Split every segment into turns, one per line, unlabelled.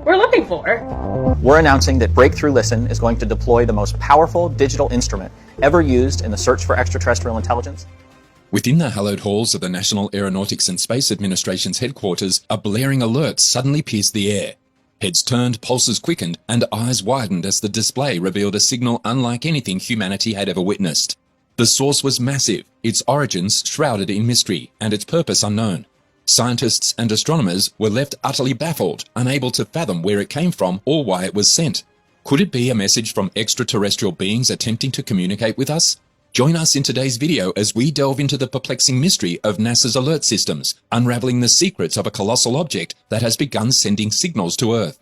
we're looking for.
We're announcing that Breakthrough Listen is going to deploy the most powerful digital instrument ever used in the search for extraterrestrial intelligence.
Within the hallowed halls of the National Aeronautics and Space Administration's headquarters, a blaring alert suddenly pierced the air. Heads turned, pulses quickened, and eyes widened as the display revealed a signal unlike anything humanity had ever witnessed. The source was massive, its origins shrouded in mystery, and its purpose unknown. Scientists and astronomers were left utterly baffled, unable to fathom where it came from or why it was sent. Could it be a message from extraterrestrial beings attempting to communicate with us? Join us in today's video as we delve into the perplexing mystery of NASA's alert systems, unraveling the secrets of a colossal object that has begun sending signals to Earth.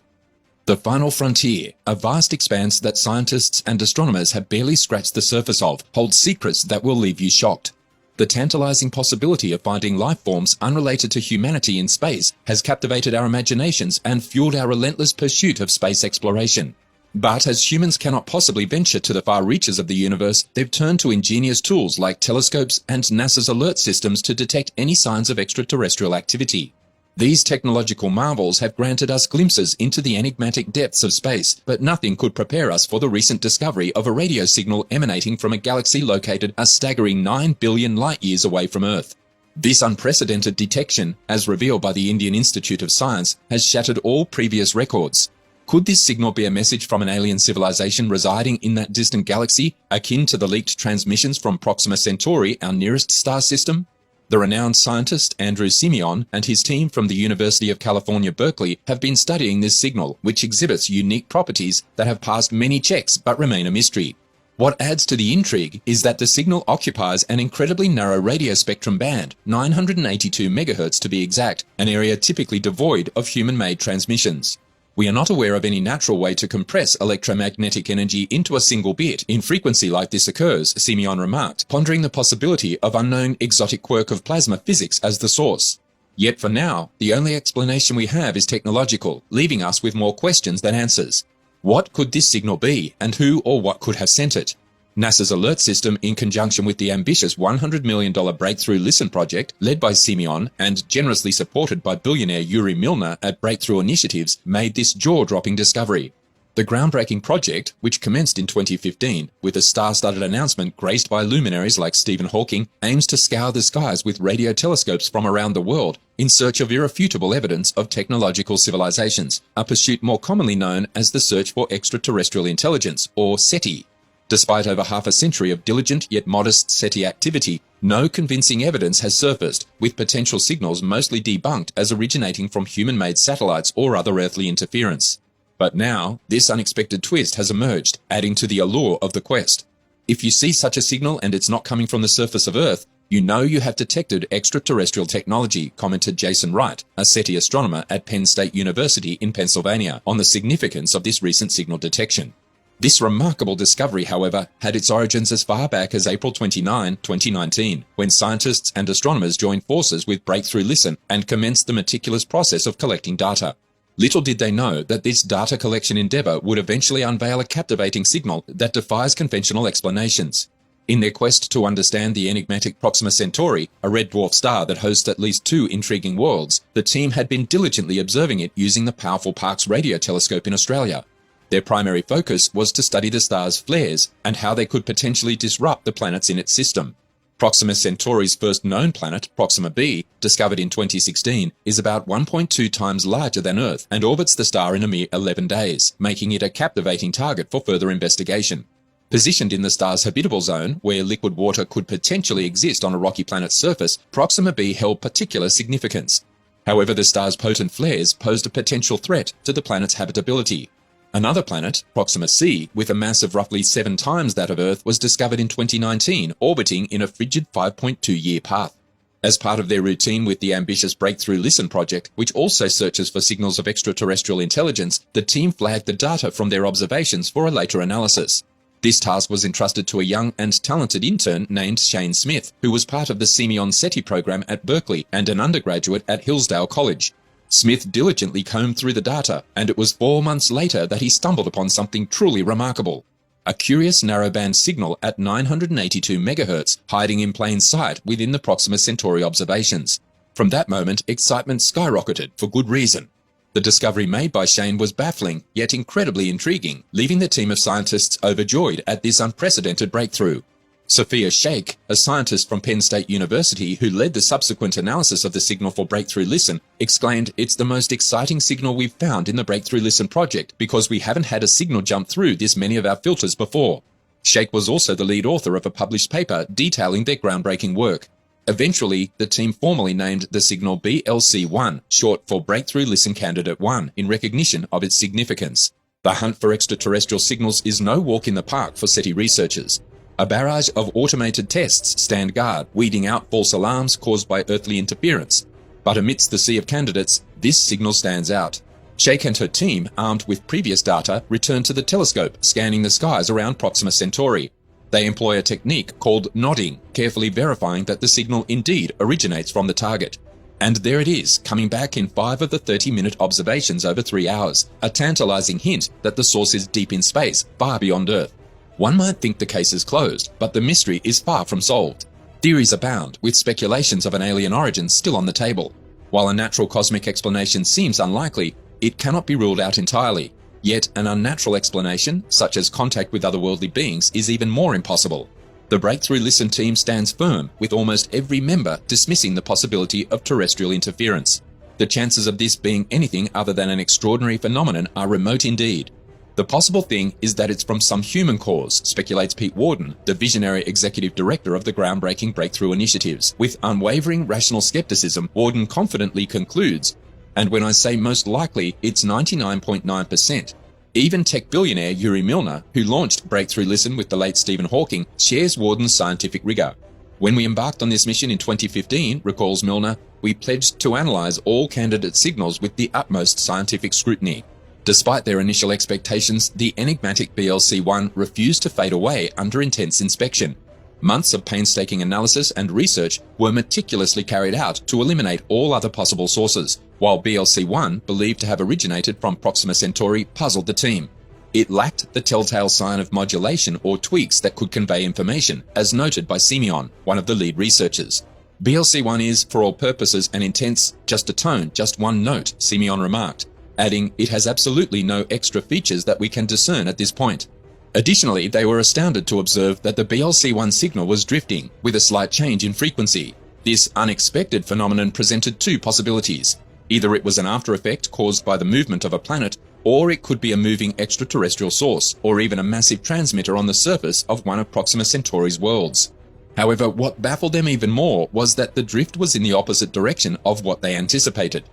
The final frontier, a vast expanse that scientists and astronomers have barely scratched the surface of, holds secrets that will leave you shocked. The tantalizing possibility of finding life forms unrelated to humanity in space has captivated our imaginations and fueled our relentless pursuit of space exploration. But as humans cannot possibly venture to the far reaches of the universe, they've turned to ingenious tools like telescopes and NASA's alert systems to detect any signs of extraterrestrial activity. These technological marvels have granted us glimpses into the enigmatic depths of space, but nothing could prepare us for the recent discovery of a radio signal emanating from a galaxy located a staggering 9 billion light-years away from Earth. This unprecedented detection, as revealed by the Indian Institute of Science, has shattered all previous records. Could this signal be a message from an alien civilization residing in that distant galaxy, akin to the leaked transmissions from Proxima Centauri, our nearest star system? The renowned scientist Andrew Simeon and his team from the University of California, Berkeley, have been studying this signal, which exhibits unique properties that have passed many checks but remain a mystery. What adds to the intrigue is that the signal occupies an incredibly narrow radio spectrum band, 982 MHz to be exact, an area typically devoid of human-made transmissions. We are not aware of any natural way to compress electromagnetic energy into a single bit in frequency like this occurs, Simeon remarked, pondering the possibility of unknown exotic quirk of plasma physics as the source. Yet for now, the only explanation we have is technological, leaving us with more questions than answers. What could this signal be, and who or what could have sent it? NASA's alert system, in conjunction with the ambitious $100 million Breakthrough Listen project, led by Simeon and generously supported by billionaire Yuri Milner at Breakthrough Initiatives, made this jaw-dropping discovery. The groundbreaking project, which commenced in 2015 with a star-studded announcement graced by luminaries like Stephen Hawking, aims to scour the skies with radio telescopes from around the world in search of irrefutable evidence of technological civilizations, a pursuit more commonly known as the search for extraterrestrial intelligence, or SETI. Despite over half a century of diligent yet modest SETI activity, no convincing evidence has surfaced, with potential signals mostly debunked as originating from human-made satellites or other earthly interference. But now, this unexpected twist has emerged, adding to the allure of the quest. If you see such a signal and it's not coming from the surface of Earth, you know you have detected extraterrestrial technology, commented Jason Wright, a SETI astronomer at Penn State University in Pennsylvania, on the significance of this recent signal detection. This remarkable discovery, however, had its origins as far back as April 29, 2019, when scientists and astronomers joined forces with Breakthrough Listen and commenced the meticulous process of collecting data. Little did they know that this data collection endeavor would eventually unveil a captivating signal that defies conventional explanations. In their quest to understand the enigmatic Proxima Centauri, a red dwarf star that hosts at least 2 intriguing worlds, the team had been diligently observing it using the powerful Parkes radio telescope in Australia. Their primary focus was to study the star's flares and how they could potentially disrupt the planets in its system. Proxima Centauri's first known planet, Proxima b, discovered in 2016, is about 1.2 times larger than Earth and orbits the star in a mere 11 days, making it a captivating target for further investigation. Positioned in the star's habitable zone, where liquid water could potentially exist on a rocky planet's surface, Proxima b held particular significance. However, the star's potent flares posed a potential threat to the planet's habitability. Another planet, Proxima c, with a mass of roughly 7 times that of Earth, was discovered in 2019, orbiting in a frigid 5.2-year path. As part of their routine with the ambitious Breakthrough Listen project, which also searches for signals of extraterrestrial intelligence, the team flagged the data from their observations for a later analysis. This task was entrusted to a young and talented intern named Shane Smith, who was part of the Simeon SETI program at Berkeley and an undergraduate at Hillsdale College. Smith diligently combed through the data, and it was 4 months later that he stumbled upon something truly remarkable. A curious narrowband signal at 982 MHz, hiding in plain sight within the Proxima Centauri observations. From that moment, excitement skyrocketed for good reason. The discovery made by Shane was baffling, yet incredibly intriguing, leaving the team of scientists overjoyed at this unprecedented breakthrough. Sophia Sheikh, a scientist from Penn State University who led the subsequent analysis of the signal for Breakthrough Listen, exclaimed, "It's the most exciting signal we've found in the Breakthrough Listen project because we haven't had a signal jump through this many of our filters before." Sheikh was also the lead author of a published paper detailing their groundbreaking work. Eventually, the team formally named the signal BLC-1, short for Breakthrough Listen Candidate 1, in recognition of its significance. The hunt for extraterrestrial signals is no walk in the park for SETI researchers. A barrage of automated tests stand guard, weeding out false alarms caused by earthly interference. But amidst the sea of candidates, this signal stands out. Sheikh and her team, armed with previous data, return to the telescope, scanning the skies around Proxima Centauri. They employ a technique called nodding, carefully verifying that the signal indeed originates from the target. And there it is, coming back in 5 of the 30-minute observations over 3 hours, a tantalizing hint that the source is deep in space, far beyond Earth. One might think the case is closed, but the mystery is far from solved. Theories abound, with speculations of an alien origin still on the table. While a natural cosmic explanation seems unlikely, it cannot be ruled out entirely. Yet an unnatural explanation, such as contact with otherworldly beings, is even more impossible. The Breakthrough Listen team stands firm, with almost every member dismissing the possibility of terrestrial interference. The chances of this being anything other than an extraordinary phenomenon are remote indeed. The possible thing is that it's from some human cause, speculates Pete Worden, the visionary executive director of the groundbreaking breakthrough initiatives. With unwavering rational skepticism, Worden confidently concludes, "And when I say most likely, it's 99.9%. Even tech billionaire Yuri Milner, who launched Breakthrough Listen with the late Stephen Hawking, shares Worden's scientific rigor. When we embarked on this mission in 2015, recalls Milner, we pledged to analyze all candidate signals with the utmost scientific scrutiny. Despite their initial expectations, the enigmatic BLC-1 refused to fade away under intense inspection. Months of painstaking analysis and research were meticulously carried out to eliminate all other possible sources, while BLC-1, believed to have originated from Proxima Centauri, puzzled the team. It lacked the telltale sign of modulation or tweaks that could convey information, as noted by Simeon, one of the lead researchers. BLC-1 is, for all purposes and intents, just a tone, just one note, Simeon remarked, adding, it has absolutely no extra features that we can discern at this point. Additionally, they were astounded to observe that the BLC-1 signal was drifting, with a slight change in frequency. This unexpected phenomenon presented 2 possibilities. Either it was an after effect caused by the movement of a planet, or it could be a moving extraterrestrial source, or even a massive transmitter on the surface of one of Proxima Centauri's worlds. However, what baffled them even more was that the drift was in the opposite direction of what they anticipated.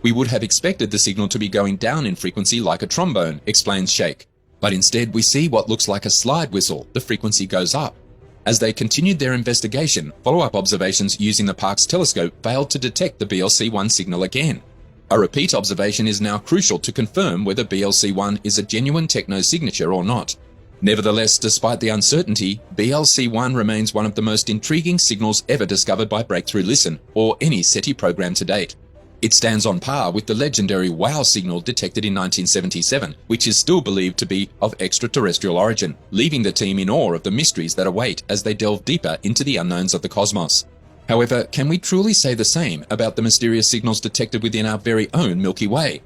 We would have expected the signal to be going down in frequency like a trombone, explains Sheikh. But instead we see what looks like a slide whistle. The frequency goes up. As they continued their investigation, follow-up observations using the Parkes telescope failed to detect the BLC-1 signal again. A repeat observation is now crucial to confirm whether BLC-1 is a genuine techno-signature or not. Nevertheless, despite the uncertainty, BLC-1 remains one of the most intriguing signals ever discovered by Breakthrough Listen, or any SETI program to date. It stands on par with the legendary WOW signal detected in 1977, which is still believed to be of extraterrestrial origin, leaving the team in awe of the mysteries that await as they delve deeper into the unknowns of the cosmos. However, can we truly say the same about the mysterious signals detected within our very own Milky Way?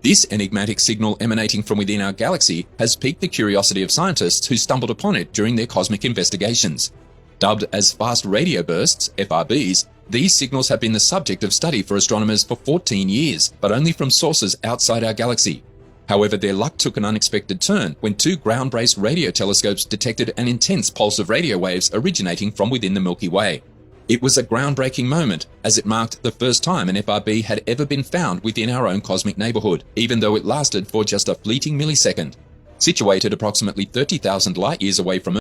This enigmatic signal emanating from within our galaxy has piqued the curiosity of scientists who stumbled upon it during their cosmic investigations. Dubbed as fast radio bursts, FRBs, these signals have been the subject of study for astronomers for 14 years, but only from sources outside our galaxy. However, their luck took an unexpected turn when 2 ground-based radio telescopes detected an intense pulse of radio waves originating from within the Milky Way. It was a groundbreaking moment, as it marked the first time an FRB had ever been found within our own cosmic neighborhood, even though it lasted for just a fleeting millisecond. Situated approximately 30,000 light-years away from